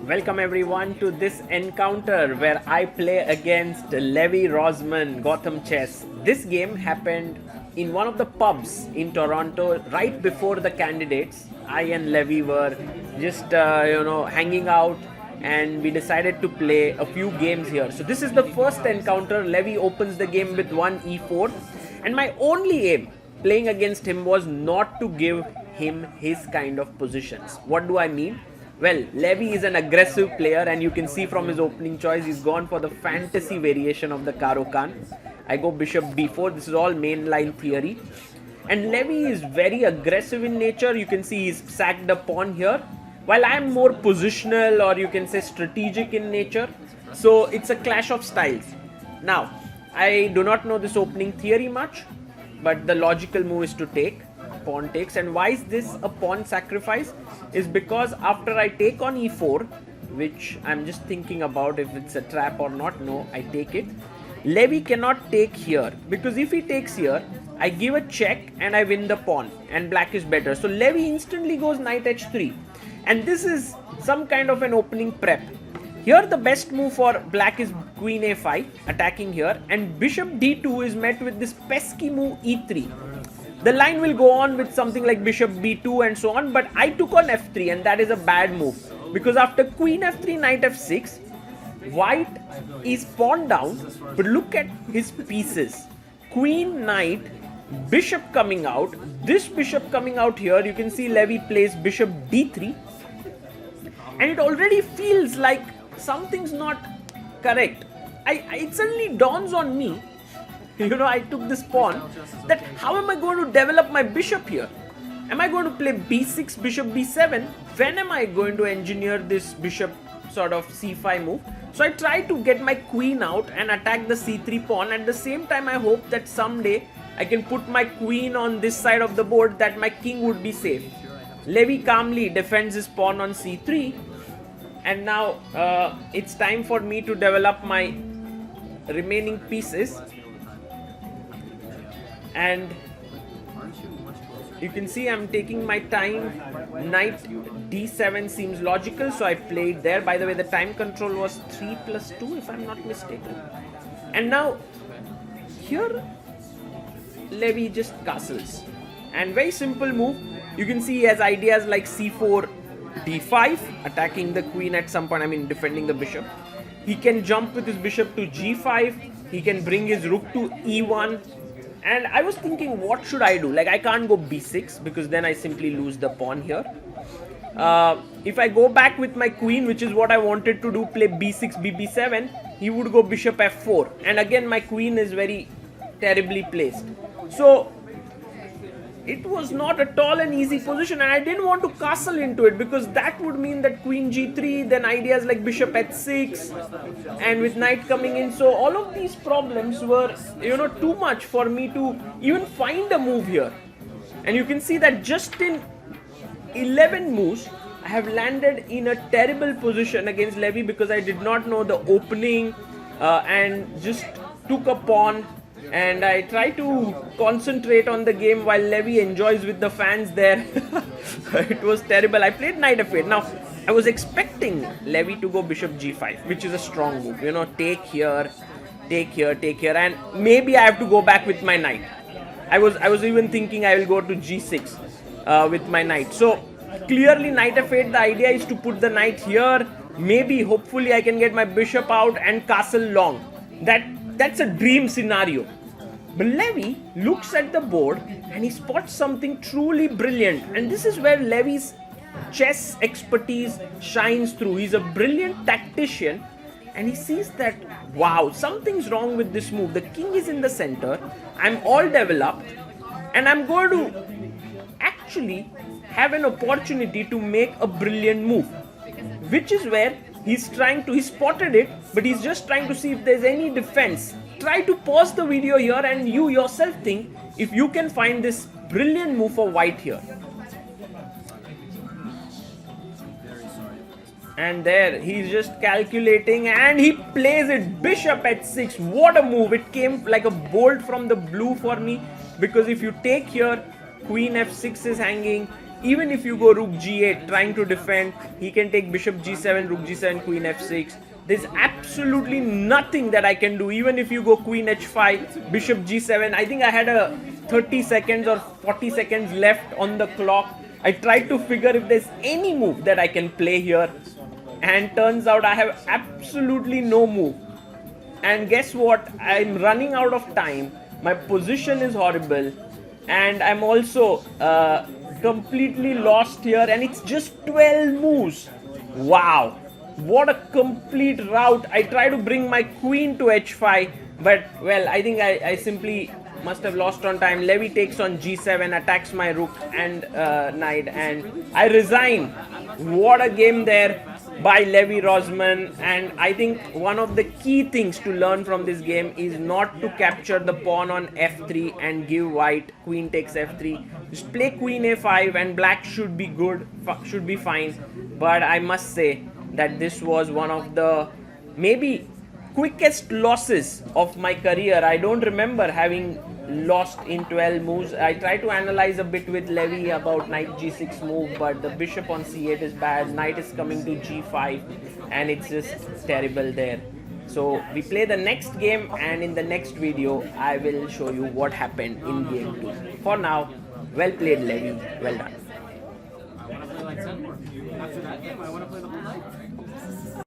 Welcome everyone to this encounter where I play against Levy Rozman, Gotham Chess. This game happened in one of the pubs in Toronto right before the candidates. I and Levy were just hanging out and we decided to play a few games here. So this is the first encounter. Levy opens the game with one e4 and my only aim playing against him was not to give him his kind of positions. What do I mean? Well, Levy is an aggressive player and you can see from his opening choice he's gone for the fantasy variation of the Caro-Kann. I go bishop b4, this is all mainline theory. And Levy is very aggressive in nature, you can see he's sacked a pawn here. While I am more positional or you can say strategic in nature. So it's a clash of styles. Now, I do not know this opening theory much, but the logical move is to take. Pawn takes. And why is this a pawn sacrifice? Is because after I take on e4, which I'm just thinking about if it's a trap or not. No, I take it. Levy cannot take here because if he takes here, I give a check and I win the pawn and black is better. So Levy instantly goes knight h3 and this is some kind of an opening prep. Here the best move for black is queen a5 attacking here and bishop d2 is met with this pesky move e3. The line will go on with something like bishop b2 and so on, but I took on f3 and that is a bad move because after queen f3, knight f6, white is pawn down, but look at his pieces. Queen, knight, bishop coming out, this bishop coming out here, you can see Levy plays bishop d3 and it already feels like something's not correct. It suddenly dawns on me, I took this pawn, that how am I going to develop my bishop here? Am I going to play b6, bishop b7? When am I going to engineer this bishop sort of c5 move? So I try to get my queen out and attack the c3 pawn. At the same time, I hope that someday I can put my queen on this side of the board that my king would be safe. Levy calmly defends his pawn on c3. And now it's time for me to develop my remaining pieces. And you can see I'm taking my time. Knight d7 seems logical, so I played there. By the way, the time control was 3 plus 2 if I'm not mistaken. And now here Levy just castles. And very simple move. You can see he has ideas like c4, d5, attacking the queen at some point, defending the bishop. He can jump with his bishop to g5. He can bring his rook to e1. And I was thinking, what should I do? Like, I can't go b6 because then I simply lose the pawn here. If I go back with my queen, which is what I wanted to do, play b6, bb7, he would go bishop f4. And again, my queen is very terribly placed. So it was not at all an easy position and I didn't want to castle into it because that would mean that queen g3, then ideas like bishop h6 and with knight coming in. So all of these problems were, too much for me to even find a move here. And you can see that just in 11 moves, I have landed in a terrible position against Levy because I did not know the opening and just took a pawn. And I try to concentrate on the game while Levy enjoys with the fans there. It was terrible. I played knight f8. Now, I was expecting Levy to go bishop g5, which is a strong move. Take here, take here, take here. And maybe I have to go back with my knight. I was even thinking I will go to g6 with my knight. So, clearly knight f8, the idea is to put the knight here. Maybe, hopefully, I can get my bishop out and castle long. That's a dream scenario. But Levy looks at the board and he spots something truly brilliant. And this is where Levy's chess expertise shines through. He's a brilliant tactician and he sees that, wow, something's wrong with this move. The king is in the center. I'm all developed and I'm going to actually have an opportunity to make a brilliant move. Which is where he spotted it, but he's just trying to see if there's any defense. Try to pause the video here and you yourself think if you can find this brilliant move for white here. And there, he's just calculating and he plays it, bishop h6. What a move. It came like a bolt from the blue for me because if you take here, queen f6 is hanging, Even if you go rook g8 trying to defend, he can take bishop g7, rook g7, queen f6. There's absolutely nothing that I can do. Even if you go queen h5, bishop g7, I think I had a 30 seconds or 40 seconds left on the clock. I tried to figure if there's any move that I can play here, and turns out I have absolutely no move. And guess what? I'm running out of time. My position is horrible, and I'm also completely lost here. And it's just 12 moves. Wow, what a complete rout. I try to bring my queen to h5, but well, I think I simply must have lost on time. Levy takes on g7, attacks my rook and knight, and I resign. What a game there by Levy Rozman. And I think one of the key things to learn from this game is not to capture the pawn on f3 and give white queen takes f3. Just play queen a5 and black should be good, should be fine. But I must say that this was one of the maybe quickest losses of my career. I don't remember having lost in 12 moves. I try to analyze a bit with Levy about knight g6 move, but the bishop on c8 is bad, knight is coming to g5, and it's just terrible there. So we play the next game, and in the next video I will show you what happened in game 2. For now, well played Levy, well done. After that game, I want to play the whole night.